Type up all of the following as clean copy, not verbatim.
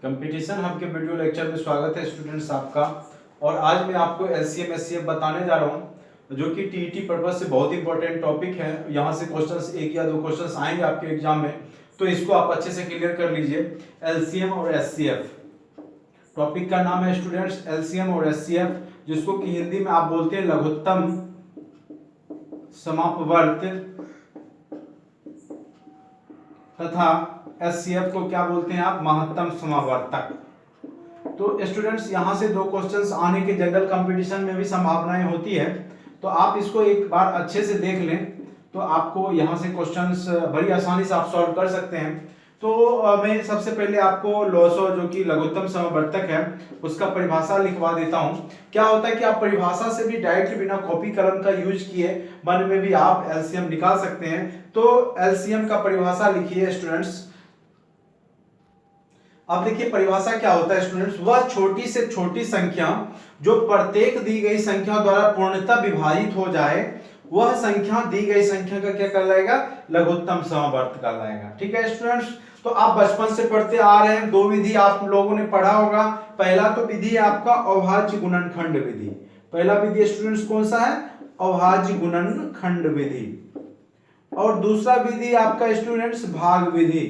Competition hub के video lecture में स्वागत है स्टूडेंट्स आपका। और आज मैं आपको एलसीएम एचसीएफ बताने जा रहा हूं जो कि टीईटी पर्पस से बहुत इंपॉर्टेंट टॉपिक है। यहां से क्वेश्चंस एक या दो क्वेश्चंस आएंगे आपके एग्जाम में, तो इसको आप अच्छे से क्लियर कर लीजिए। एलसीएम और एचसीएफ टॉपिक का नाम है स्टूडेंट्स, एलसीएम और एचसीएफ, जिसको कि हिंदी में आप बोलते हैं लघुत्तम समापवर्त, तथा एचसीएफ को क्या बोलते हैं आप, महत्तम समावर्तक। तो स्टूडेंट्स यहाँ से दो क्वेश्चंस आने के जनरल कंपटीशन में भी संभावनाएं होती है, तो आप इसको एक बार अच्छे से देख लें तो आपको यहाँ से क्वेश्चंस बड़ी आसानी से आप सॉल्व कर सकते हैं। तो मैं सबसे पहले आपको लॉसो जो कि लघुत्तम समावर्तक है उसका परिभाषा लिखवा देता हूँ। क्या होता है कि आप परिभाषा से भी डायरेक्ट बिना कॉपी कलम का यूज किए मन में भी आप एलसीएम निकाल सकते हैं। तो एलसीएम का परिभाषा लिखिए स्टूडेंट्स। अब देखिए परिभाषा क्या होता है स्टूडेंट्स, वह छोटी से छोटी संख्या जो प्रत्येक दी गई संख्या द्वारा पूर्णतः विभाजित हो जाए वह संख्या दी गई संख्या का क्या कहलाएगा, लघुत्तम समावर्त कहलाएगा। ठीक है स्टूडेंट्स, तो आप बचपन से पढ़ते आ रहे हैं, दो विधि आप लोगों ने पढ़ा होगा। पहला तो विधि है आपका अविभाज्य गुणनखंड विधि। पहला विधि स्टूडेंट्स कौन सा है, अविभाज्य गुणनखंड विधि। और दूसरा विधि आपका स्टूडेंट्स भाग विधि।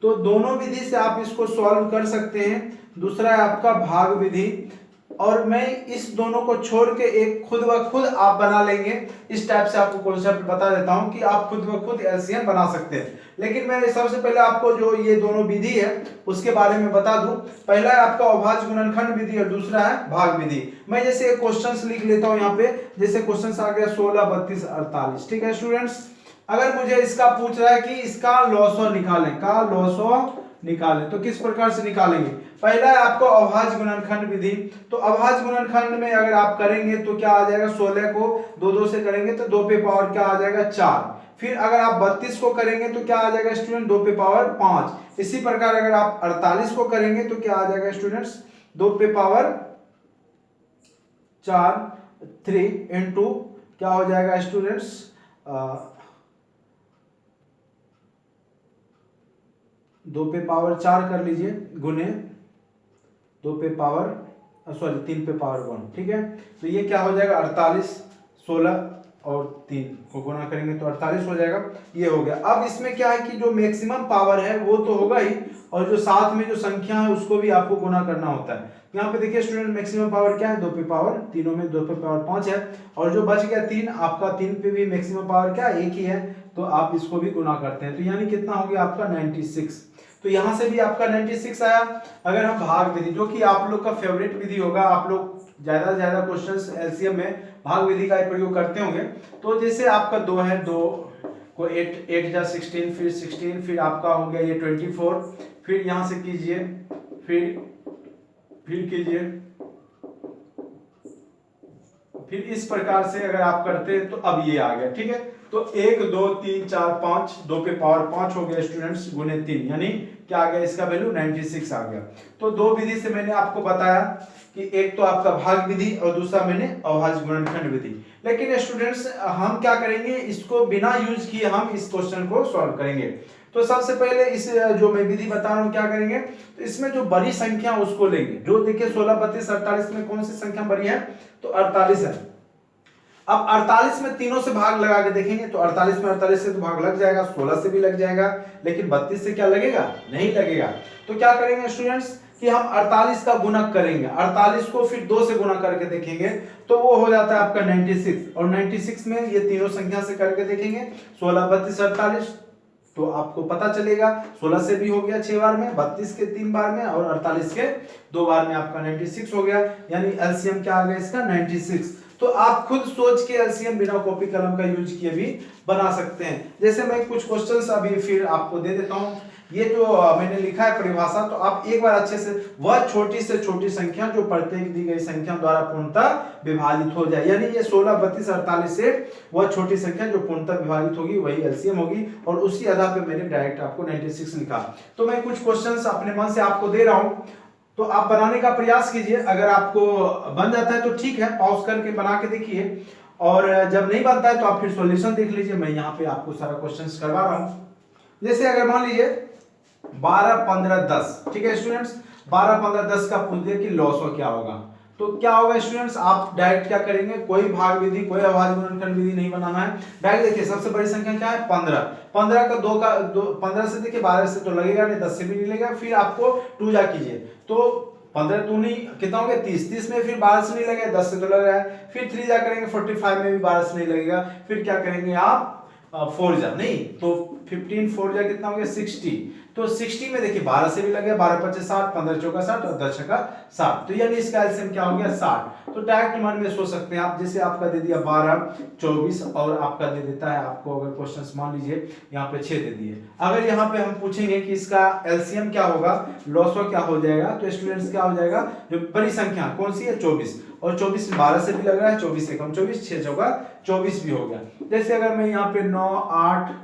तो दोनों विधि से आप इसको सॉल्व कर सकते हैं। दूसरा है आपका भाग विधि, और मैं इस दोनों को छोड़ के एक खुद ब खुद आप बना लेंगे। इस टाइप से आपको कॉन्सेप्ट बता देता हूं कि आप खुद ब खुद एलसीएम बना सकते हैं। लेकिन मैं सबसे पहले आपको जो ये दोनों विधि है उसके बारे में बता दूं। पहला है आपका अविभाज्य गुणनखंड विधि और दूसरा है भाग विधि। मैं जैसे क्वेश्चंस लिख लेता हूं यहाँ पे, जैसे क्वेश्चंस आ गया 16, 32, 48। ठीक है स्टूडेंट्स, अगर मुझे इसका पूछ रहा है कि इसका लॉसो निकालें, का लॉसो निकालें, तो किस प्रकार से निकालेंगे। पहला है आपको अविभाज्य गुणनखंड विधि। तो अविभाज्य गुणनखंड में अगर आप करेंगे तो क्या आ जाएगा, 16 को 2 से करेंगे तो 2 पे पावर क्या आ जाएगा, 4। फिर अगर आप 32 को करेंगे तो क्या आ जाएगा स्टूडेंट, 2 पे पावर 5। इसी प्रकार अगर आप 48 को करेंगे तो क्या आ जाएगा स्टूडेंट्स, 2 पे पावर 4, 3 इंटू क्या हो जाएगा स्टूडेंट्स, 2 पे पावर 4 कर लीजिए, गुने 2 पे पावर सॉरी 3 पे पावर 1। ठीक है, तो ये क्या हो जाएगा 48, 16 और 3 को गुना करेंगे तो 48 हो जाएगा। ये हो गया। अब इसमें क्या है कि जो मैक्सिमम पावर है वो तो होगा ही, और जो साथ में जो संख्या है उसको भी आपको गुना करना होता है। यहाँ पे देखिए स्टूडेंट मैक्सिमम पावर क्या है, 2 पे पावर, तीनों में 2 पे पावर 5 है, और जो बच गया 3 आपका, 3 पे भी मैक्सिमम पावर क्या एक ही है, तो आप इसको भी गुना करते हैं। तो यानी कितना हो गया आपका 96। तो यहां से भी आपका 96 आया। अगर हम भाग विधि, जो कि आप लोग का फेवरेट विधि होगा, आप लोग ज्यादा से ज्यादा क्वेश्चंस एलसीएम में भाग विधि का प्रयोग करते होंगे। तो जैसे आपका 2 है, 2 को 8 जा 16, फिर 16, फिर आपका हो गया ये 24, फिर यहां से कीजिए, फिर कीजिए, फिर इस प्रकार से अगर आप करते हैं तो अब ये आ गया। ठीक है, तो 1 2 3 4 5, 2 पे पावर 5 हो गया स्टूडेंट्स, गुने 3, यानी क्या आ गया इसका वैल्यू 96 आ गया। तो दो विधि से मैंने आपको बताया कि एक तो आपका भाग विधि और दूसरा मैंने अविभाज्य गुणनखंड विधि। लेकिन स्टूडेंट्स हम क्या करेंगे, इसको बिना यूज किए हम इस क्वेश्चन को सॉल्व करेंगे। तो सबसे पहले इस जो मैं विधि बता रहा हूं क्या करेंगे, तो इसमें जो बड़ी संख्या उसको लेंगे। जो देखिए 16, 32, 48 में कौन सी संख्या बड़ी है, तो 48 है। अब 48 में तीनों से भाग लगा के देखेंगे तो 48 में 48 से तो भाग लग जाएगा, 16 से भी लग जाएगा, लेकिन 32 से क्या लगेगा, नहीं लगेगा। तो क्या करेंगे स्टूडेंट्स कि हम 48 का गुणक करेंगे, 48 को फिर 2 से गुना करके देखेंगे तो वो हो जाता है आपका 96। और 96 में ये तीनों संख्या से करके देखेंगे 16, 32, 48, तो आपको पता चलेगा 16 से भी हो गया 6 बार में, 32 के 3 बार में, और 48 के 2 बार में आपका 96 हो गया। यानी एलसीएम क्या आ गया इसका 96। तो आप खुद सोच के एलसीएम बिना कॉपी कलम का यूज किए भी बना सकते हैं। जैसे मैं कुछ क्वेश्चंस अभी फिर आपको दे देता हूं। ये जो मैंने लिखा है परिभाषा, तो आप एक बार अच्छे से, वह छोटी से छोटी संख्या जो प्रत्येक दी गई संख्या द्वारा पूर्णतः विभाजित हो जाए, यानी ये 16, 32, 48 से वह छोटी संख्या जो पूर्णतः विभाजित होगी वही एलसीएम होगी, और उसी आधार पे मैंने डायरेक्ट आपको 96 लिखा। तो मैं कुछ क्वेश्चंस अपने मन से आपको दे रहा हूं, तो आप बनाने का प्रयास कीजिए। अगर आपको बन जाता है तो ठीक है, पॉज करके बना के देखिए, और जब नहीं बनता है तो आप फिर सॉल्यूशन देख लीजिए। मैं यहाँ पे आपको सारा क्वेश्चंस करवा रहा हूँ। जैसे अगर मान लीजिए 12 15 10, ठीक है स्टूडेंट्स, 12 15 10 का पूछ दिया कि लॉसो क्या होगा, तो क्या होगा स्टूडेंट्स, आप डायरेक्ट क्या करेंगे, कोई भाग विधि कोई अभाज्य गुणनखंड विधि नहीं बनाना है, डायरेक्ट देखिए सबसे बड़ी संख्या क्या है 15, 15 का 2 का 2 15 से देखिए 12 से तो लगेगा नहीं, 10 से भी नहीं लगेगा, फिर आपको 2 जा कीजिए तो 15 2 नहीं कितना हो गया 30, 30 में फिर 12 से नहीं लगेगा, 10 से तो लग रहा है, फिर 3 जा करेंगे 45 में भी 12 से नहीं लगेगा, फिर क्या करेंगे आप 4 जा नहीं तो 15 4 जा कितना हो गया 60, तो 60 में देखिए 12 से भी लगे, 12 25 60, 15 चौका 60 और 10 छक्का 60, तो यानी इसका एलसीएम क्या हो गया 60, तो डायरेक्ट मन में सोच सकते हैं आप, जैसे आपका दे दिया 12 24 और आपका दे देता है आपको, अगर क्वेश्चंस मान लीजिए यहाँ पे 6 दे दिए, अगर यहाँ पे हम पूछेंगे कि इसका एलसीएम क्या होगा, लॉसो क्या हो जाएगा, तो स्टूडेंट्स क्या हो जाएगा, जो बड़ी संख्या कौन सी है 24, और 24 में 12 से भी लग रहा है, 24 से कम 24, 6 चौका 24 भी हो गया, जैसे अगर मैं यहाँ पे 9 8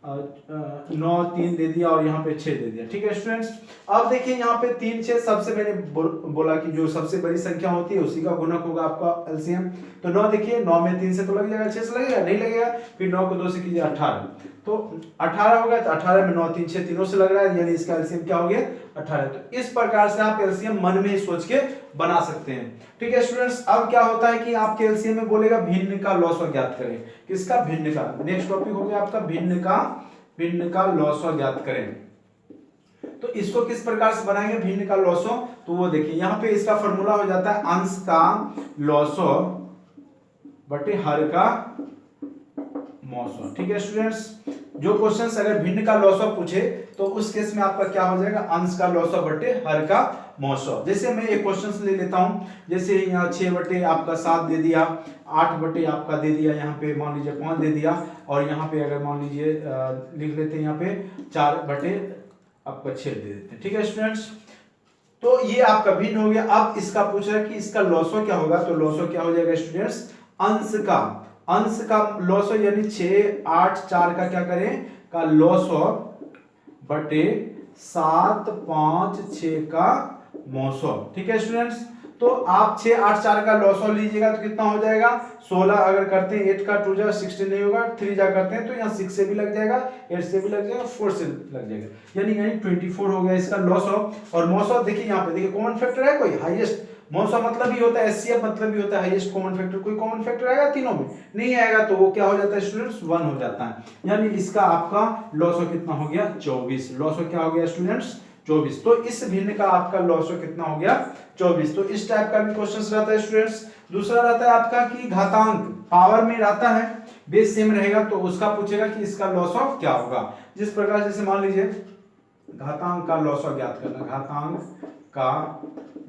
9 3 दे दिया और यहाँ पे 6 दे दिया, ठीक है स्टूडेंट्स। अब देखिए यहाँ पे 3 6 सबसे मैंने बोला कि जो सबसे बड़ी संख्या होती है उसी का गुणक होगा आपका एलसीएम, तो 9 देखिए 9 में 3 से तो लग जाएगा, 6 से लगेगा नहीं लगेगा, फिर 9 को 2 से कीजिए 18, तो 18 हो गया, तो 18 में 9 3 6 तीनों से लग रहा है, यानी इसका एलसीएम क्या हो गया 18, तो इस प्रकार से आप एलसीएम मन में ही सोच के बना सकते हैं, ठीक है स्टूडेंट्स। अब क्या होता है कि आपके एलसीएम में बोलेगा भिन्न का लॉसो ज्ञात करें, किसका भिन्न का, नेक्स्ट टॉपिक हो गया आपका भिन्न का लॉसो ज्ञात करें, तो इसको किस प्रकार से बनाएंगे भिन्न का लॉसो, तो वो देखिए यहाँ पे इसका फॉर्मूला हो जाता है अंश का लॉसो बटे हर का मौसो, ठीक है स्टूडेंट्स। जो क्वेश्चंस अगर भिन्न का लॉसो पूछे तो उस केस में आपका क्या हो जाएगा अंश का लॉसो बटे हर का मौसो, जैसे मैं एक क्वेश्चंस ले लेता हूं, जैसे यहाँ 6 बटे आपका 7 दे दिया, 8 बटे आपका दे दिया, यहाँ पे मान लीजिए 5 दे दिया, और यहाँ पे अगर मान लीजिए लिख लेते हैं यहाँ पे 4 बटे आपका 6 दे देते हैं, ठीक है स्टूडेंट्स। तो ये आपका भिन्न हो गया। अब इसका पूछ रहा है कि इसका लॉसो क्या होगा, तो लॉसो क्या हो जाएगा स्टूडेंट्स, अंश का लॉसो यानी 6 8 4 का क्या करें का लॉसो बटे 7 5 6 का मौसो, ठीक है स्टूडेंट्स। तो आप 6 8 4 का लॉसो लीजिएगा तो कितना हो जाएगा 16, अगर करते हैं 8 का 2 जा 16 नहीं होगा, 3 जा करते हैं तो यहाँ 6 से भी लग जाएगा, 8 से भी लग जाएगा, 4 से लग जाएगा, यानी 24 हो गया इसका लॉसो। और मौसो देखिए यहाँ पे देखिए कॉमन फैक्टर है कोई, हाईएस्ट मौसो मतलब ही होता है, एचसीएफ मतलब भी होता है हाईएस्ट कॉमन फैक्टर, कोई कॉमन फैक्टर आएगा तीनों में, नहीं आएगा तो वो क्या हो जाता है स्टूडेंट्स 1 हो जाता है, यानी इसका आपका लॉसो कितना हो गया 24, लॉसो क्या हो गया स्टूडेंट्स 24, तो इस भिन्न का आपका लॉसो कितना हो गया 24। तो इस टाइप का भी क्वेश्चन रहता है स्टूडेंट्स। दूसरा रहता है आपका कि घातांक पावर में रहता है, बेस सेम रहेगा, तो उसका पूछेगा कि इसका लॉसो क्या होगा, जिस प्रकार जैसे मान लीजिए घातांक का लॉसो ज्ञात करना, घातांक का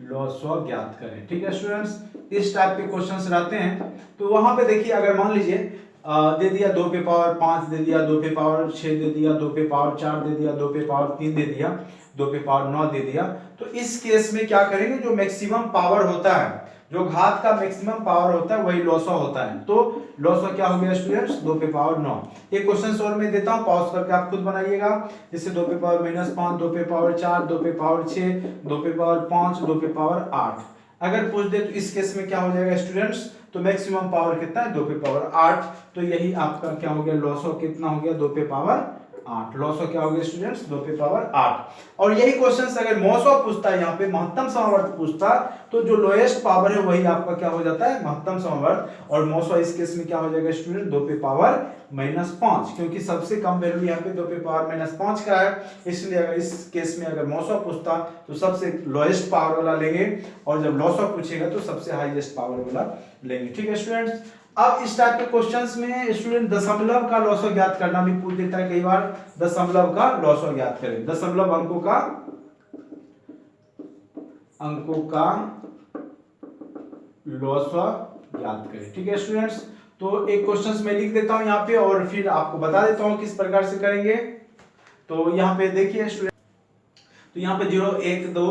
लॉसो ज्ञात करें, ठीक है स्टूडेंट्स, इस टाइप के क्वेश्चंस रहते हैं। तो वहां पे देखिए अगर मान लीजिए दे दिया 2 पे पावर 5 दे दिया, 2 पे पावर 6 दे दिया, 2 पे पावर 4 दे दिया, 2 पे पावर 3 दे दिया, 2 पे पावर 9 दे दिया, तो इस केस में क्या करेंगे, जो मैक्सिमम पावर होता है, जो घात का मैक्सिमम पावर होता है वही लॉसो होता है, तो लॉसो क्या हो गया स्टूडेंट्स 2 पे पावर 9। एक क्वेश्चन और मैं देता हूं, पॉज करके आप खुद बनाइएगा, जैसे 2 पे पावर -5, 2 पे पावर 4, 2 पे पावर 6, 2 पे पावर 5, 2 पे पावर 8, अगर पूछ दे तो इस केस में क्या हो जाएगा स्टूडेंट्स, तो मैक्सिमम पावर कितना है 2 पे पावर 8, तो यही आपका क्या हो गया लॉसो कितना हो गया 2 पे पावर 8, लॉसो क्या हो गया स्टूडेंट्स 2 पे पावर 8। और यही क्वेश्चन अगर मौसो पूछता है, यहाँ पे महत्तम समवर्त पूछता, तो जो लोएस्ट पावर है वही आपका क्या हो जाता है महत्तम समवर्त, और मौसो इस केस में क्या हो जाएगा स्टूडेंट 2 पे पावर -5, क्योंकि सबसे कम वैल्यू यहाँ पे 2 पे पावर -5 का है, इसलिए अगर इस केस में अगर मौसो पूछता तो सबसे लोएस्ट पावर वाला लेंगे, और जब लॉसो पूछेगा तो सबसे हाईएस्ट पावर वाला लेंगे, ठीक है स्टूडेंट्स। अब इस टाइप के क्वेश्चंस में स्टूडेंट दशमलव का लॉसो ज्ञात करना भी पूछ देता है कई बार, दशमलव का लॉसो ज्ञात करें, दशमलव अंकों का लॉसो ज्ञात करें, ठीक है स्टूडेंट्स। तो एक क्वेश्चंस मैं लिख देता हूं यहाँ पे और फिर आपको बता देता हूं किस प्रकार से करेंगे। तो यहाँ पे देखिए स्टूडेंट, तो यहाँ पे 0 1 2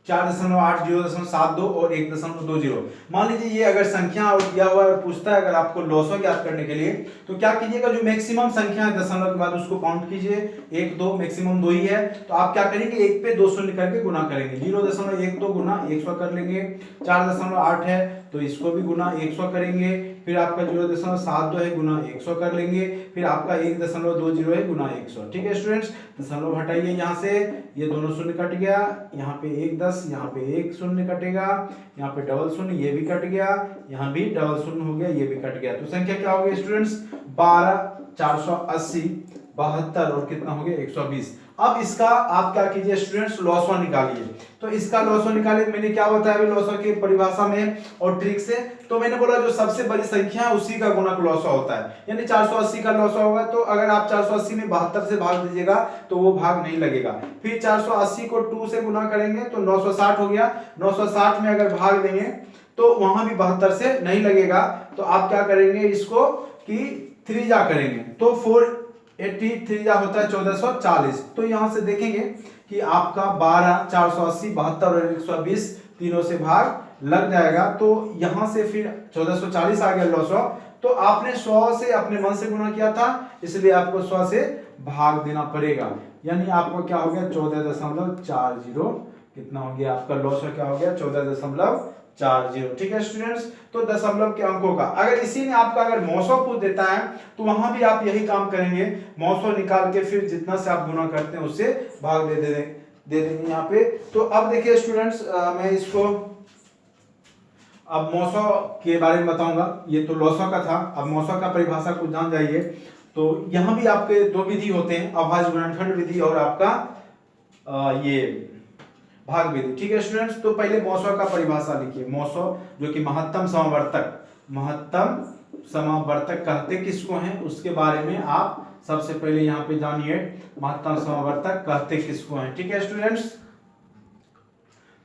4.8 0.72 और 1.20, मान लीजिए ये अगर संख्या दिया हुआ पूछता है अगर आपको लॉसो ज्ञात करने के लिए, तो क्या कीजिएगा जो मैक्सिमम संख्या है दशमलव के बाद उसको काउंट कीजिए, 1 2 मैक्सिमम 2 ही है, तो आप क्या करेंगे 1 पे 2 शून्य करके गुना करेंगे, 0.12 गुना 100 कर लेंगे, 4.8 है तो इसको भी गुना 100 करेंगे, फिर आपका 0.72 है गुना 100 कर लेंगे, फिर आपका 1.20 है गुना 100। ठीक है स्टूडेंट्स, दशमलव हटाइए यहाँ से, ये दोनों शून्य कट गया, यहाँ पे 1 10, यहाँ पे 1 शून्य कटेगा, यहाँ पे डबल शून्य, ये भी कट गया, यहाँ भी डबल शून्य हो गया, ये भी कट गया। तो संख्या क्या हो गई स्टूडेंट्स 12 480 72 और कितना हो गया 120। अब इसका आप क्या कीजिए स्टूडेंट्स लॉसवा निकालिए। तो इसका लॉसवा निकालिए, मैंने क्या बताया अभी लॉसवा की परिभाषा में और ट्रिक से, तो मैंने बोला जो सबसे बड़ी संख्या है उसी का गुणक लॉसवा होता है, यानी 480 का लॉसवा होगा। तो अगर आप 480 में 72 से भाग दीजिएगा तो वो भाग नहीं लगेगा। फिर 480 को 2 से गुना करेंगे तो 960 हो गया, 960 में अगर भाग देंगे तो वहां भी 72 से नहीं लगेगा। तो आप क्या करेंगे इसको कि 3 जा करेंगे तो 483 जा होता है 1440। तो यहां से देखेंगे कि आपका 12 480 72 और 120 तीनों से भाग लग जाएगा। तो यहां से फिर 1440 आ गया लॉसवा। तो आपने 100 से अपने मन से गुना किया था, इसलिए आपको 100 से भाग देना पड़ेगा, यानी आपको क्या हो गया 14.40। कितना हो गया आपका लॉसवा क्या हो गया 14.40। ठीक है स्टूडेंट्स, तो दशमलव के अंकों का अगर इसी में आपका अगर मौसौ पूछ देता है तो वहां भी आप यही काम करेंगे, मौसौ निकाल के फिर जितना से आप गुना करते हैं उससे भाग दे देंगे यहाँ पे। तो अब देखिए स्टूडेंट्स मैं इसको अब मौसौ के बारे में बताऊंगा, ये तो लॉसौ का था, अब मौसौ का परिभाषा कुछ जान जाइए। तो यहाँ भी आपके दो विधि होते हैं, अभाज्य गुणनखंड विधि और आपका ये भाग विधि। ठीक है स्टूडेंट्स, तो पहले मौसौ का परिभाषा लिखिए। मौसौ जो कि महत्तम समावर्तक कहते किसको हैं उसके बारे में आप सबसे पहले यहाँ पे जानिए, महत्तम समावर्तक कहते किसको हैं। ठीक है स्टूडेंट्स,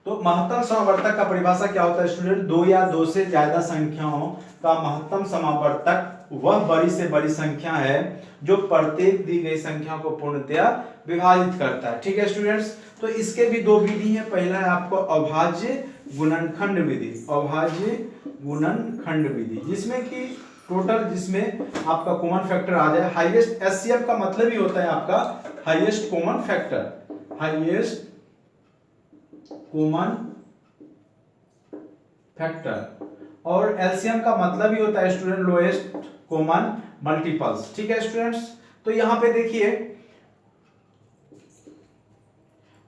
तो महत्तम समावर्तक का परिभाषा क्या होता है स्टूडेंट, दो या दो से ज्यादा संख्याओं का महत्तम समावर्तक वह बड़ी से बड़ी संख्या है जो प्रत्येक दी गई संख्या को पूर्णतया विभाजित करता है। ठीक है स्टूडेंट्स, तो इसके भी दो विधि है, पहला है आपको अभाज्य गुणनखंड विधि, अभाज्य गुणनखंड विधि जिसमें कि टोटल जिसमें आपका कॉमन फैक्टर आ जाए हाईएस्ट। एचसीएफ का मतलब ही होता है आपका highest common factor, highest common factor, और एलसीएम का मतलब ही होता है स्टूडेंट लोएस्ट कॉमन मल्टीपल्स। ठीक है स्टूडेंट्स, तो यहां पे देखिए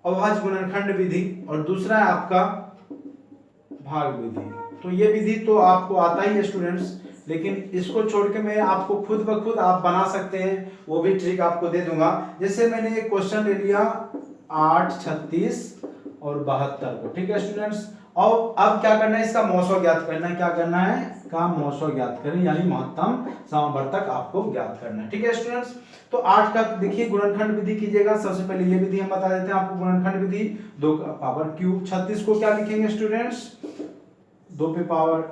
अभाज्य गुणनखंड विधि और दूसरा है आपका भाग विधि। तो ये विधि तो आपको आता ही है स्टूडेंट्स, लेकिन इसको छोड़ के मैं आपको खुद ब खुद आप बना सकते हैं, वो भी ट्रिक आपको दे दूंगा। जैसे मैंने एक क्वेश्चन ले लिया 8 36 और 72 को। ठीक है स्टूडेंट्स, और अब क्या करना है इसका मौसौ ज्ञात करना है, क्या करना है का मौसौ ज्ञात करें, यानी महत्तम समावर्तक आपको ज्ञात करना है। ठीक है स्टूडेंट्स, तो 8 का देखिए गुणनखंड विधि कीजिएगा। सबसे पहले ये विधि हम बता देते हैं आपको, गुणनखंड विधि 2 का पावर क्यूब। 36 को क्या लिखेंगे स्टूडेंट्स 2 पे पावर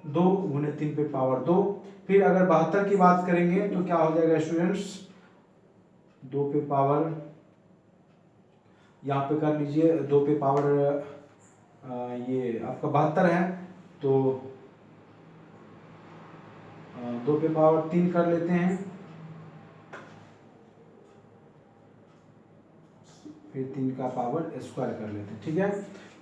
2 गुने 3 पे पावर 2। फिर अगर 72 की बात करेंगे तो क्या हो जाएगा स्टूडेंट्स 2 पे पावर, यहाँ पे कर लीजिए 2 पे पावर ये आपका 72 है तो 2 पे पावर 3 कर लेते हैं, फिर 3 का पावर स्क्वायर कर लेते हैं। ठीक है,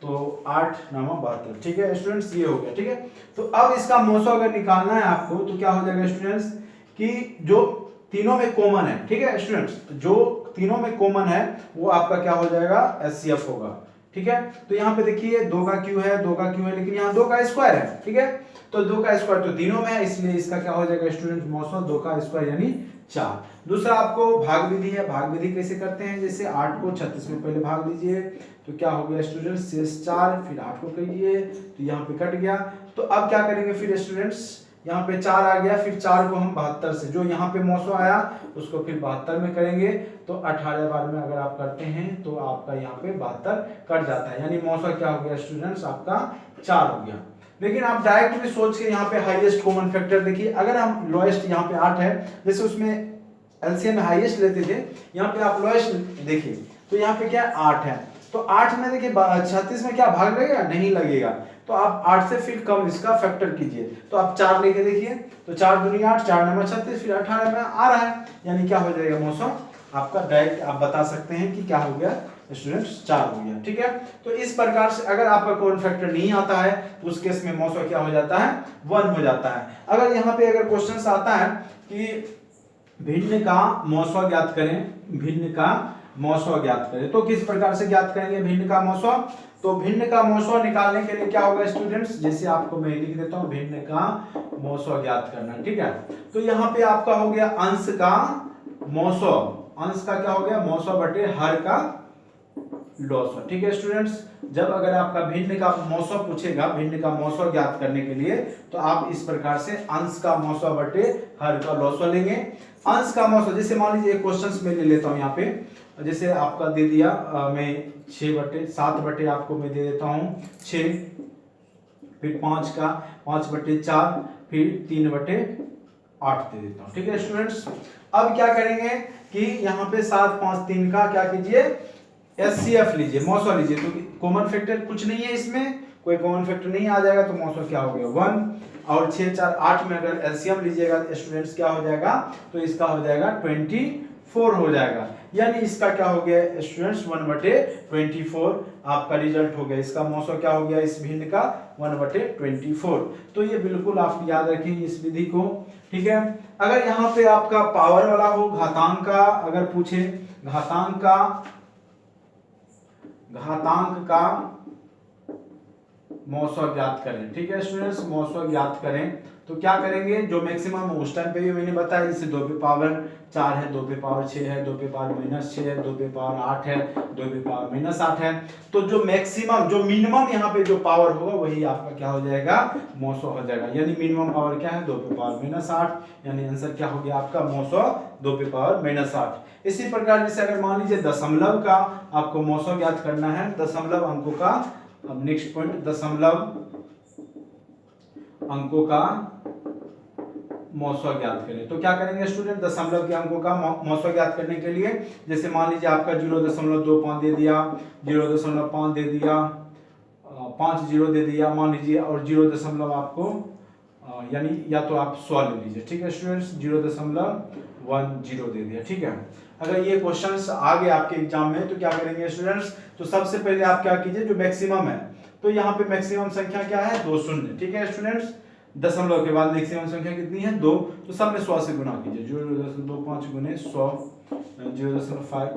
तो 8 9 72। ठीक है स्टूडेंट्स, ये हो गया। ठीक है, तो अब इसका मौसौ अगर निकालना है आपको तो क्या हो जाएगा स्टूडेंट्स कि जो तीनों में कॉमन है, ठीक है स्टूडेंट्स, जो तीनों में कॉमन है वो आपका क्या हो जाएगा एचसीएफ होगा। ठीक है, तो यहाँ पे देखिए 2 का क्यू है, 2 का क्यू है, लेकिन यहाँ 2 का स्क्वायर है। ठीक है, तो 2 का स्क्वायर तो तीनों में है, इसलिए इसका क्या हो जाएगा स्टूडेंट मौसौ 2 का स्क्वायर यानी 4। दूसरा आपको भाग विधि है, भाग विधि कैसे करते हैं, जैसे 8 को 36 में पहले भाग दीजिए तो क्या हो गया स्टूडेंट शेष 4, फिर 8 को कीजिए तो यहाँ पे कट गया। तो अब क्या करेंगे फिर स्टूडेंट्स, यहाँ पे 4 आ गया, फिर 4 को हम 72 से, जो यहाँ पे मौसौ आया उसको फिर 72 में करेंगे तो 18 बार में अगर आप करते हैं तो आपका यहाँ पे 72 कट जाता है, यानी मौसौ क्या हो गया स्टूडेंट्स आपका 4 हो गया। लेकिन आप डायरेक्ट भी सोच के यहाँ पे हाईएस्ट कॉमन फैक्टर देखिए, अगर हम लोएस्ट यहाँ पे 8 है, जैसे उसमें एलसीएम में हाईएस्ट लेते थे, यहाँ पे आप लोएस्ट देखिए तो यहाँ पे क्या 8 है, तो 8 में देखिए 36 में क्या भाग लगेगा, नहीं लगेगा। तो आप 8 से फिर कम इसका फैक्टर कीजिए, तो आप 4 लेके देखिए तो 4 दूनी 8, 4 9 36, फिर 18 में आ रहा है, यानी क्या हो जाएगा मौसौ आपका डायरेक्ट आप बता सकते हैं कि क्या हो गया स्टूडेंट्स 4 हो गया। ठीक है, तो इस प्रकार से अगर आपका कॉमन फैक्टर नहीं आता है तो उस केस में मौसो क्या हो जाता है, 1 हो जाता है। अगर यहाँ पे अगर क्वेश्चन आता है कि भिन्न का मौसो ज्ञात करें, भिन्न का मौसो ज्ञात करें, तो किस प्रकार से ज्ञात करेंगे भिन्न का मौसो? तो भिन्न का मौसो निकालने के लिए क्या होगा स्टूडेंट्स, जैसे आपको मैं लिख देता हूं भिन्न का मौसो ज्ञात करना। ठीक है, तो यहाँ पे आपका हो गया अंश का मौसो, अंश का क्या हो गया मौसो बटे हर का लॉसो। ठीक है स्टूडेंट्स, जब अगर आपका भिन्न का मौसो पूछेगा, भिन्न का मौसो ज्ञात करने के लिए, तो आप इस प्रकार से अंश का मौसो बटे हर का लॉसो लेंगे। अंश का मौसो, जैसे मान लीजिए क्वेश्चंस में ले लेता हूं यहाँ पे, जैसे आपका दे दिया मैं 7 बटे आपको मैं दे देता हूं 6, फिर 5 का 5 बटे 4, फिर 3 बटे 8 दे देता हूं। ठीक है स्टूडेंट्स, अब क्या करेंगे कि यहाँ पे 7 5 3 का क्या कीजिए एचसीएफ लीजिए, मौसो लीजिए। तो कॉमन फैक्टर कुछ नहीं है, इसमें कोई कॉमन फैक्टर नहीं आ जाएगा, तो मौसो क्या हो गया 1, और 6 4 8 में अगर एलसीएम लीजिएगा स्टूडेंट्स क्या हो जाएगा, तो इसका हो जाएगा 24 हो जाएगा। यानी इसका क्या हो गया स्टूडेंट्स 1/24 आपका रिजल्ट हो गया। इसका मौसो क्या हो गया इस भिन्न का 1/24। तो ये बिल्कुल आप याद रखें इस विधि को। ठीक है, अगर यहाँ पे आपका पावर वाला हो, घातांक का अगर पूछे, घातांक का मौसो ज्ञात करें। ठीक है स्टूडेंट्स, मौसो ज्ञात करें तो क्या करेंगे, जो मैक्सिमम उस टाइम पे भी मैंने बताया, जैसे 2 पे पावर 4 है, 2 पे पावर 6 है, 2 पे पावर -6 है, 2 पे पावर 8 है, 2 पे पावर -8 है। तो जो मैक्सिमम जो मिनिमम यहाँ पे जो पावर होगा वही आपका क्या हो जाएगा मौसो हो जाएगा। यानी मिनिमम पावर क्या है 2 पे पावर -8, यानी आंसर क्या हो गया आपका मौसो 2 पे पावर -8। इसी प्रकार जैसे अगर मान लीजिए दशमलव का आपको मौसो ज्ञात करना है, दशमलव अंकों का, अब नेक्स्ट पॉइंट दशमलव अंकों का मौसो ज्ञात करें। तो क्या करेंगे स्टूडेंट, दशमलव के अंकों का मौसो ज्ञात करने के लिए, जैसे मान लीजिए आपका 0.25 दे दिया, 0.5 दे दिया, 5 0 दे दिया मान लीजिए, और 0. आपको यानी या तो आप 100 ले लीजिए। ठीक है स्टूडेंट्स, 0.10 दे दिया। ठीक है, अगर ये क्वेश्चंस आ गए आपके एग्जाम में तो क्या करेंगे स्टूडेंट्स, तो सबसे पहले आप क्या कीजिए, जो मैक्सिमम है, तो यहाँ पे मैक्सिमम संख्या क्या है 2 शून्य। ठीक है स्टूडेंट्स, दशमलव के बाद मैक्सिमम संख्या कितनी है 2, तो सब में 100 से गुना कीजिए, 0.25 गुने 100, 0.5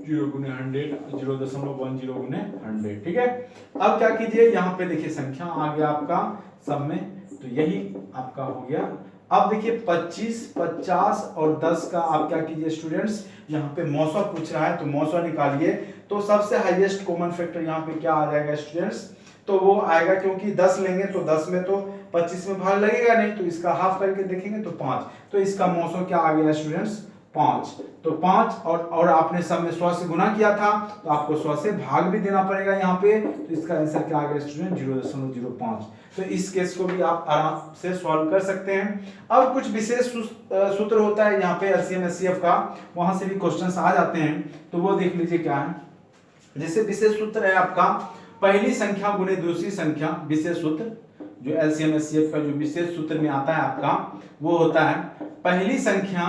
0 गुने 100, 0.10 गुने 100। ठीक है, अब क्या कीजिए, यहाँ पे देखिए संख्या आ गया आपका सब में, तो यही आपका हो गया। अब देखिए 25 50 और 10 का आप क्या कीजिए स्टूडेंट्स, यहाँ पे मौसो पूछ रहा है तो मौसो निकालिए। तो सबसे हाईएस्ट कॉमन फैक्टर यहाँ पे क्या आ जाएगा स्टूडेंट्स, तो वो आएगा, क्योंकि 10 लेंगे तो 10 में तो 25 में भाग लगेगा नहीं, तो इसका हाफ करके देखेंगे तो 5, तो इसका मौसो क्या आ गया स्टूडेंट्स 5। तो 5 और आपने सब में 100 से गुना किया था, तो आपको 100 से भाग भी देना पड़ेगा यहाँ पे, तो इसका आंसर क्या आ गया स्टूडेंट 0.05। तो इस केस को भी आप आराम से सॉल्व कर सकते हैं। अब कुछ विशेष सूत्र होता है यहाँ पे एलसीएम एचसीएफ का, वहां से भी क्वेश्चंस आ जाते हैं, तो वो देख लीजिए क्या है। जैसे विशेष सूत्र है आपका पहली संख्या गुने दूसरी संख्या, विशेष सूत्र जो एलसीएम एचसीएफ का जो विशेष सूत्र में आता है आपका, वो होता है पहली संख्या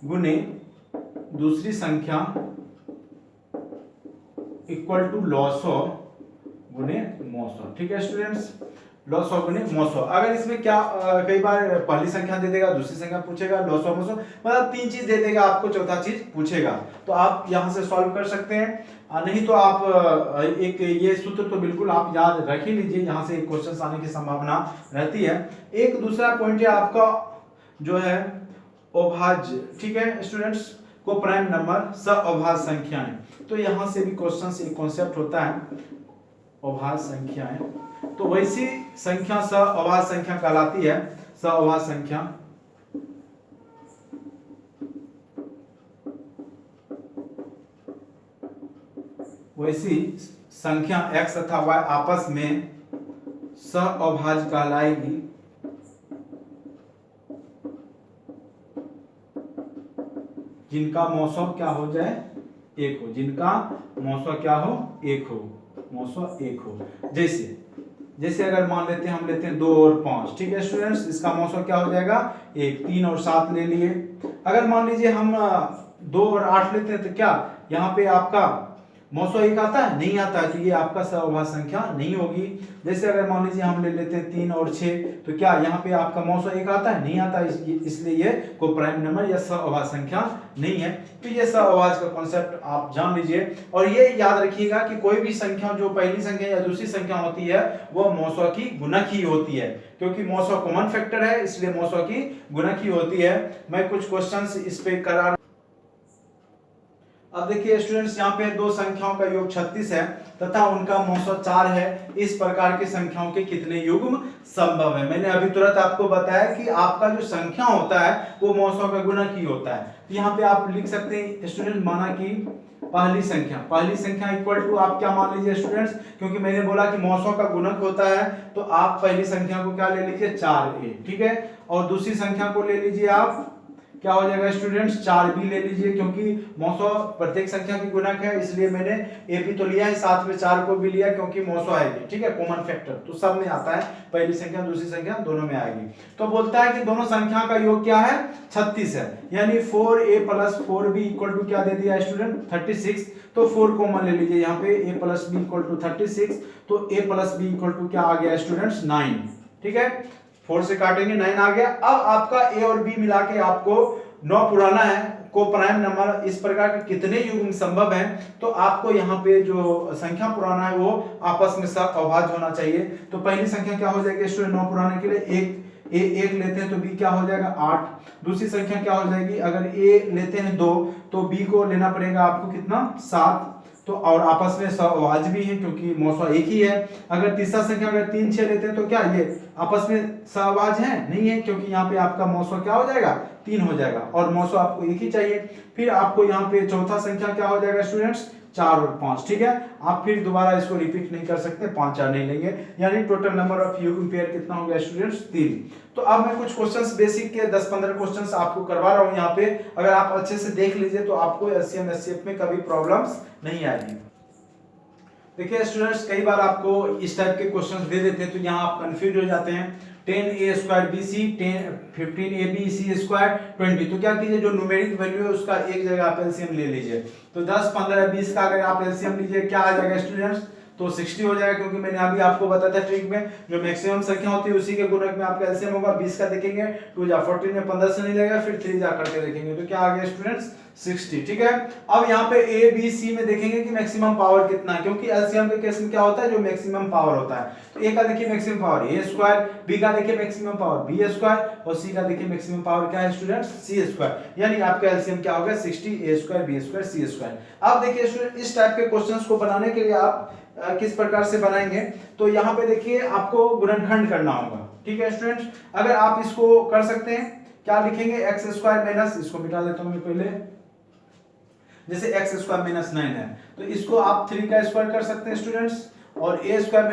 गुने दूसरी संख्या इक्वल टू लॉसो गुने मौसो। ठीक है स्टूडेंट्स, लॉसो गुने मौसो। अगर इसमें क्या कई बार पहली संख्या दे देगा, दूसरी संख्या पूछेगा, लॉसो मौसो, मतलब 3 चीज दे देगा आपको, चौथा चीज पूछेगा, तो आप यहां से सॉल्व कर सकते हैं। नहीं तो आप एक ये सूत्र तो बिल्कुल आप याद रख ही लीजिए, यहां से क्वेश्चन आने की संभावना रहती है। एक दूसरा पॉइंट है आपका जो है अभाज्य। ठीक है स्टूडेंट्स, को प्राइम नंबर सअभाज्य संख्याएं, तो यहां से भी क्वेश्चन एक कॉन्सेप्ट होता है अभाज्य संख्याएं, तो वैसी संख्या सअभाज्य संख्या कहलाती है, सअभाज्य संख्या। वैसी संख्या x तथा y आपस में सअभाज्य कहलाएगी जिनका मौसो क्या हो जाए 1 हो, जिनका मौसो क्या हो 1 हो, मौसो 1 हो। जैसे अगर मान लेते हैं, हम लेते हैं 2 और 5। ठीक है स्टूडेंट्स, इसका मौसो क्या हो जाएगा 1, 3 और 7 ले लिए। अगर मान लीजिए हम 2 और 8 लेते हैं, तो क्या यहाँ पे आपका 901 आता है, नहीं आता है, तो ये आपका सअभाज्य संख्या नहीं होगी। जैसे अगर मान लीजिए हम ले लेते हैं 3 और 6, तो क्या यहाँ पे आपका 901 आता है, नहीं आता, इसलिए ये कोई प्राइम नंबर या सअभाज्य संख्या नहीं है। तो ये सअभाज्य का कॉन्सेप्ट आप जान लीजिए, और ये याद रखिएगा कि कोई भी संख्या जो पहली संख्या या दूसरी संख्या होती है वो मौसों की गुणक ही होती है, क्योंकि मौसों कॉमन फैक्टर है, इसलिए मौसों की गुणक ही होती है। मैं कुछ क्वेश्चंस इस पे करा। अब देखिए स्टूडेंट्स, यहाँ पे दो संख्याओं का योग 36 है तथा उनका मौसों 4 है। इस प्रकार की संख्याओं के कितने युग्म संभव है? मैंने अभी तुरंत आपको बताया कि आपका जो संख्या होता है वो मौसों का गुणक ही होता है। तो यहाँ पे आप लिख सकते हैं स्टूडेंट, माना कि पहली संख्या इक्वल टू, आप क्या मान लीजिए स्टूडेंट्स, क्योंकि मैंने बोला कि मौसों का गुणक होता है, तो आप पहली संख्या को क्या ले लीजिए, 4a, ठीक है। और दूसरी संख्या को ले लीजिए आप, क्या हो जाएगा स्टूडेंट्स, 4b ले लीजिए, क्योंकि मौसों प्रत्येक संख्या की गुणक है, इसलिए मैंने a भी तो लिया है, साथ में 4 को भी लिया क्योंकि मौसों आएगी, ठीक है, कॉमन फैक्टर तो सब में आता है, पहली संख्या दूसरी संख्या दोनों में आएगी। तो बोलता है कि दोनों संख्या का योग क्या है, 36 है, यानी 4a + 4b इक्वल टू क्या दे दिया स्टूडेंट, 36। तो 4 कॉमन ले लीजिए यहाँ पे, a + b इक्वल टू 36, तो a + b इक्वल टू क्या आ गया स्टूडेंट्स, 9, ठीक है। 4 से काटेंगे 9 आ गया। अब आपका a और b मिला के आपको 9 पुराना है, को प्राइम नंबर इस प्रकार के कितने युग्म संभव हैं, तो आपको यहाँ पे जो संख्या पुराना है वो आपस में सअभाज्य होना चाहिए। तो पहली संख्या क्या हो जाएगी स्टूडेंट, 9 पुराने के लिए 1 लेते हैं तो b क्या हो जाएगा, 8। दूसरी संख्या क्या हो जाएगी, अगर a लेते हैं 2 तो b को लेना पड़ेगा आपको कितना, 7। तो और आपस में सअभाज्य भी है क्योंकि मौसों एक ही है। अगर तीसरा संख्या अगर 3 6 लेते हैं तो क्या ये आपस में सअभाज्य है, नहीं है, क्योंकि यहाँ पे आपका मौसों क्या हो जाएगा, 3 हो जाएगा, और मौसों आपको एक ही चाहिए। फिर आपको यहाँ पे चौथा संख्या क्या हो जाएगा स्टूडेंट्स, 4 और 5, ठीक है। आप फिर दोबारा इसको रिपीट नहीं कर सकते, 5 4 नहीं लेंगे, यानी टोटल नंबर ऑफ युग्म पेयर कितना हो गया स्टूडेंट्स, 3। तो अब मैं कुछ क्वेश्चंस बेसिक के 10-15 क्वेश्चंस आपको करवा रहा हूं यहाँ पे, अगर आप अच्छे से देख लीजिए तो आपको एलसीएम एचसीएफ में कभी प्रॉब्लम्स नहीं आएगी। देखिए स्टूडेंट्स, कई बार आपको इस टाइप के क्वेश्चंस दे देते हैं तो यहाँ आप कंफ्यूज हो जाते हैं। 10a² bc 15ab c² 20, तो क्या कीजिए, जो न्यूमेरिक वैल्यू है उसका एक जगह आप एलसीएम ले लीजिए। तो 10 15 20 का अगर आप एलसीएम लीजिए क्या आ जाएगा स्टूडेंट्स, तो 60 हो जाएगा, क्योंकि मैंने अभी आपको बताया था ट्रिक में, जो मैक्सिमम संख्या होती है उसी के गुणक में आपका एलसीएम होगा। 20 का देखेंगे 2 जा 14 में 15 से नहीं लगेगा, फिर 3 जा करके देखेंगे तो क्या आ गया स्टूडेंट्स, 60, ठीक है। अब यहाँ पे ए बी सी में देखेंगे कि मैक्सिमम पावर कितना है, क्योंकि एलसीएम के केस में क्या होता है, जो मैक्सिमम पावर होता है। तो ए का देखिए मैक्सिमम पावर a², बी का देखिए मैक्सिमम पावर b² और सी का देखिए मैक्सिमम पावर क्या है स्टूडेंट्स, c², यानी आपका एलसीएम क्या होगा, 60 a² b² c²। अब देखिए स्टूडेंट, इस टाइप के क्वेश्चंस को बनाने के लिए आप किस प्रकार से बनाएंगे, तो यहाँ पे देखिए आपको गुणनखंड करना होगा, ठीक है स्टूडेंट्स। अगर आप इसको कर सकते हैं, क्या लिखेंगे, x² माइनस, इसको मिटा देता हूं मैं पहले, जैसे x² - 9 है तो इसको आप 3 का स्क्वायर कर सकते हैं स्टूडेंट्स, और a² - b²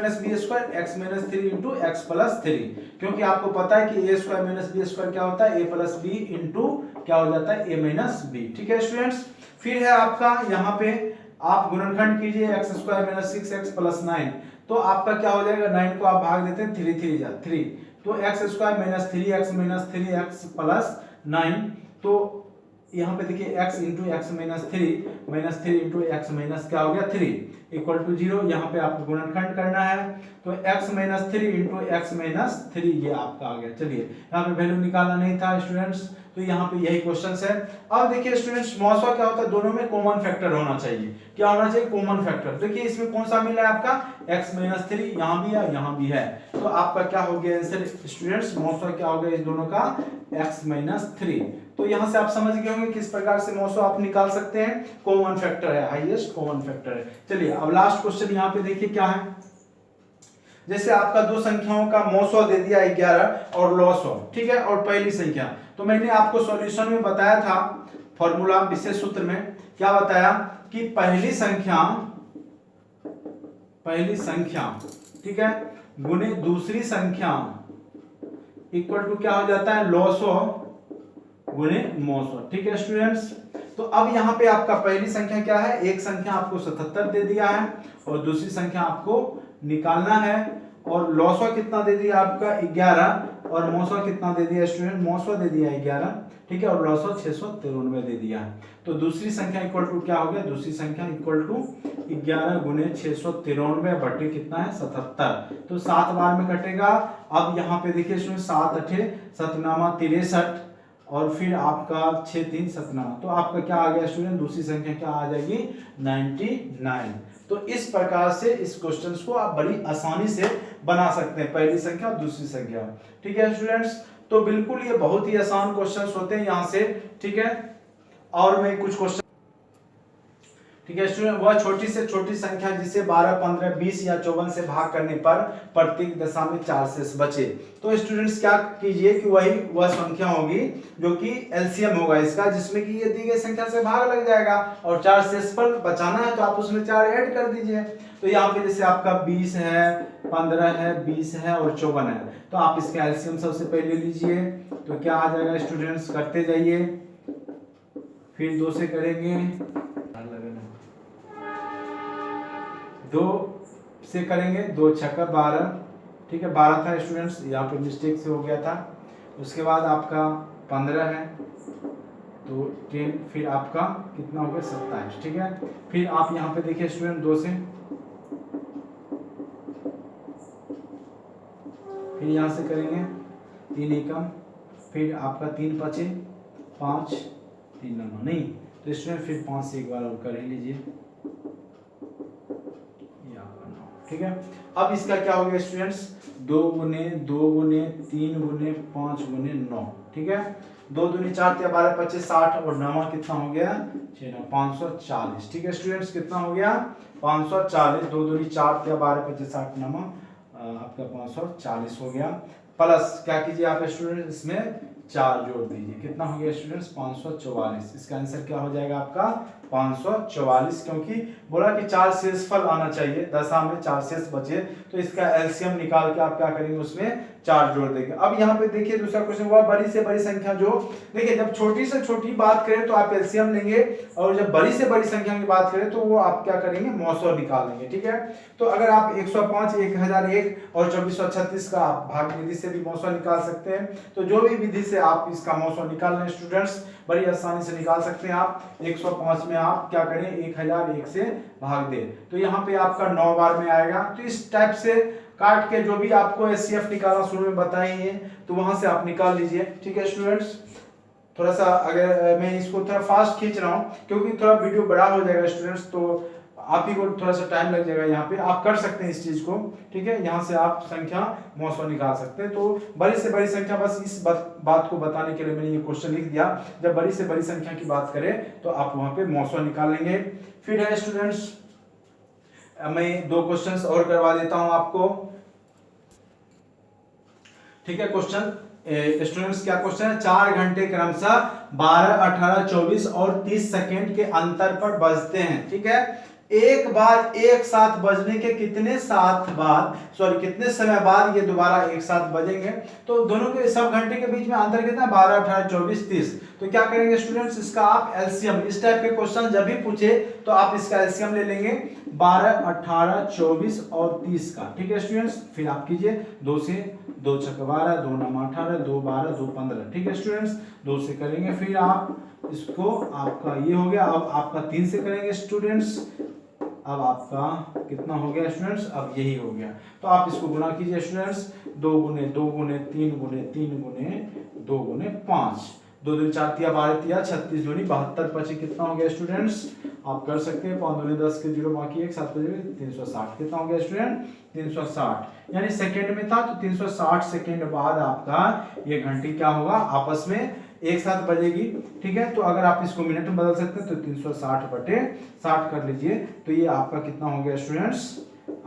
x - 3 into x + 3, क्योंकि आपको पता है कि a² - b² क्या होता है, a + b इंटू क्या हो जाता है, a - b, ठीक है स्टूडेंट्स। फिर है आपका यहाँ पे आप गुणनखंड कीजिए, x² - 6x + 9, तो आपका क्या हो जाएगा, 9 को आप भाग देते हैं 3 3 जा 3, तो x² - 3x - 3x + 9, तो यहाँ पे देखिए x into x - 3 into x क्या हो गया 3 इक्वल टू 0। यहाँ पे आपको गुणनखंड करना है, तो x - 3 इंटू x - 3 ये आपका आ गया। चलिए यहाँ पे वैल्यू निकालना नहीं था स्टूडेंट्स, तो यहाँ पे यही क्वेश्चन है। अब देखिए स्टूडेंट्स, मौसों क्या होता है, दोनों में कॉमन फैक्टर होना चाहिए। क्या होना चाहिए, कॉमन फैक्टर। देखिए इसमें कौन सा मिला है आपका, x - 3, यहाँ भी है यहाँ भी है, तो आपका क्या हो गया आंसर स्टूडेंट्स, मौसों क्या हो गया इस दोनों का, x - 3। तो यहां से आप समझ गए होंगे किस प्रकार से मौसों आप निकाल सकते हैं, कॉमन फैक्टर है, हाईएस्ट कॉमन फैक्टर है। चलिए अब लास्ट क्वेश्चन यहाँ पे देखिए क्या है। जैसे आपका दो संख्याओं का मौसों दे दिया 11 और लॉसों, ठीक है, और पहली संख्या, तो मैंने आपको सॉल्यूशन में बताया था, फॉर्मूला विशेष सूत्र में क्या बताया कि पहली संख्या ठीक है गुने दूसरी संख्या इक्वल टू क्या हो जाता है, लॉसों गुने मौसों, ठीक है स्टूडेंट्स। तो अब यहाँ पे आपका पहली संख्या क्या है, एक संख्या आपको 77 दे दिया है और दूसरी संख्या आपको निकालना है, और लॉसवा कितना दे दिया आपका 11 और मौसवा कितना दे दिया स्टूडेंट, मौसवा दे दिया 11, ठीक है, और लॉसवा 693 दे दिया। तो दूसरी संख्या इक्वल टू क्या हो गया, दूसरी संख्या इक्वल टू 11 गुने 693 बटे कितना है 77, तो 7 बार में कटेगा। अब यहाँ पे देखिए स्टूडेंट 7 अठे 7 63 और फिर आपका 6 3 17, तो आपका क्या आ गया स्टूडेंट, दूसरी संख्या क्या आ जाएगी 99। तो इस प्रकार से इस क्वेश्चन को आप बड़ी आसानी से बना सकते हैं, पहली संख्या और दूसरी संख्या, ठीक है स्टूडेंट्स। तो बिल्कुल ये बहुत ही आसान क्वेश्चंस होते हैं यहाँ से, ठीक है। और मैं कुछ क्वेश्चन, ठीक है स्टूडेंट, वह छोटी से छोटी संख्या जिसे 12, 15, 20 या 54 से भाग करने पर प्रत्येक दशा में 4 शेष बचे। तो स्टूडेंट्स क्या कीजिए कि वही वह संख्या होगी जो कि एलसीएम होगा इसका, जिसमें कि ये दी गई संख्या से भाग लग जाएगा और 4 शेष पर बचाना है तो आप उसमें 4 ऐड कर दीजिए। तो यहाँ पे जैसे आपका 20 है, 15 है, 20 है और 54 है, तो आप इसका एलसीएम सबसे पहले लीजिए। तो क्या आ जाएगा स्टूडेंट्स, करते जाइए, फिर 2 से करेंगे, 2 से करेंगे, 2 छक्का 12, ठीक है, 12 था स्टूडेंट्स, यहाँ पे मिस्टेक से हो गया था। उसके बाद आपका 15 है तो 10, फिर आपका कितना हो गया 27, ठीक है। फिर आप यहाँ पे देखिए स्टूडेंट 2 से, फिर यहाँ से करेंगे 3 एकम, फिर आपका 3 5 5 3 9 नहीं, तो स्टूडेंट फिर 5 से एक बार और कर ही लीजिए, ठीक है। अब इसका क्या हो गया स्टूडेंट्स, 2 गुने 2 गुने 3 गुने 5 गुने 9, ठीक है, 2 दूनी 4 या 12 25 60 और 9 कितना हो गया 6 9 540, ठीक है स्टूडेंट्स, कितना हो गया 540, 2 दूनी 4 या 12 25 60 9 आपका 540 हो गया। प्लस क्या कीजिए आप स्टूडेंट, इसमें 4 जोड़ दीजिए, कितना हो गया स्टूडेंट्स 544। इसका आंसर क्या हो जाएगा आपका 544, क्योंकि बोला कि 4 शेषफल आना चाहिए, दशा में 4 शेष बचे, तो इसका एलसीएम निकाल के आप क्या करेंगे उसमें 4 जोड़ देंगे। अब यहाँ पे देखिए दूसरा क्वेश्चन हुआ, बड़ी से बड़ी संख्या जो, देखिए जब छोटी से छोटी बात करें तो आप एलसीएम लेंगे, और जब बड़ी से बड़ी संख्या की बात करें तो वो आप क्या करेंगे मौसर निकाल लेंगे, ठीक है। तो अगर आप 105 1001 और 2436 का आप भाग विधि से भी मौसर निकाल सकते हैं, तो जो भी विधि से आप इसका मौसर निकाल लें स्टूडेंट्स, बड़ी आसानी से निकाल सकते हैं आप। 105 में आप क्या करें 1001 से भाग दें, तो यहाँ पे आपका 9 बार में आएगा। तो इस टाइप से काट के जो भी आपको एचसीएफ निकालना शुरू में बताई है तो वहां से आप निकाल लीजिए, ठीक है स्टूडेंट्स। थोड़ा सा अगर मैं इसको थोड़ा फास्ट खींच रहा हूँ क्योंकि थोड़ा वीडियो बड़ा हो जाएगा स्टूडेंट्स, तो आप ही को थोड़ा सा टाइम लग जाएगा, यहाँ पे आप कर सकते हैं इस चीज को, ठीक है। यहाँ से आप संख्या मौसम निकाल सकते हैं। तो बड़ी से बड़ी संख्या, बस इस बात को बताने के लिए मैंने ये क्वेश्चन लिख दिया, जब बड़ी से बड़ी संख्या की बात करें तो आप वहां पे मौसम निकाल लेंगे। फिर है स्टूडेंट्स, मैं 2 क्वेश्चंस और करवा देता हूं आपको, ठीक है। क्वेश्चन स्टूडेंट्स क्या क्वेश्चन है, 4 घंटे क्रमशः 12, 18, 24 और 30 सेकेंड के अंतर पर बजते हैं, ठीक है। एक बार एक साथ बजने के कितने समय बाद ये दोबारा एक साथ बजेंगे, तो दोनों के सब घंटे के बीच में अंतर कितना 12, 18, 24, 30। तो क्या करेंगे स्टूडेंट्स, इसका आप एलसीएम, इस टाइप के क्वेश्चन जब भी पूछे तो आप इसका एलसीएम ले लेंगे 12, 18, 24 और 30 का, ठीक है स्टूडेंट्स। फिर आप कीजिए 2 से 2 छक्का 12, 2 9 18, 2 12, 2 15, ठीक है स्टूडेंट्स। 2 से करेंगे, फिर आप इसको, आपका ये हो गया। अब आपका 3 से करेंगे स्टूडेंट्स, अब आपका कितना हो गया स्टूडेंट्स, अब यही हो गया। तो आप इसको गुना कीजिए स्टूडेंट्स, 2 गुने 2 गुने 3 गुने 3 गुने 2 गुने 5, 2 दूनी 4 तिया 12 तिया 36 दूनी 72, 25 कितना हो गया स्टूडेंट्स, आप कर सकते हैं 5 दूनी 10 के 0 बाकी 1 7 360, कितना हो गया स्टूडेंट 360, यानी सेकंड में था तो 360 सेकंड बाद आपका ये घंटी क्या होगा आपस में एक साथ बजेगी, ठीक है। तो अगर आप इसको मिनट में बदल सकते हैं तो 360 बटे 60 कर लीजिए, तो ये आपका कितना हो गया स्टूडेंट्स,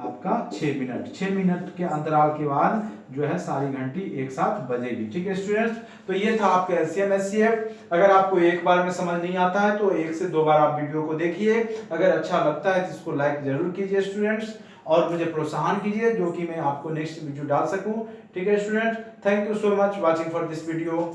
आपका 6 मिनट। 6 मिनट के अंतराल के बाद जो है सारी घंटी एक साथ बजेगी, ठीक है स्टूडेंट्स। तो ये था आपका एलसीएम एचसीएफ। अगर आपको एक बार में समझ नहीं आता है तो 1 से 2 बार आप वीडियो को देखिए, अगर अच्छा लगता है तो इसको लाइक जरूर कीजिए स्टूडेंट्स, और मुझे प्रोत्साहन कीजिए जो कि मैं आपको नेक्स्ट वीडियो डाल सकूं, ठीक है student. Thank you so much watching for this video.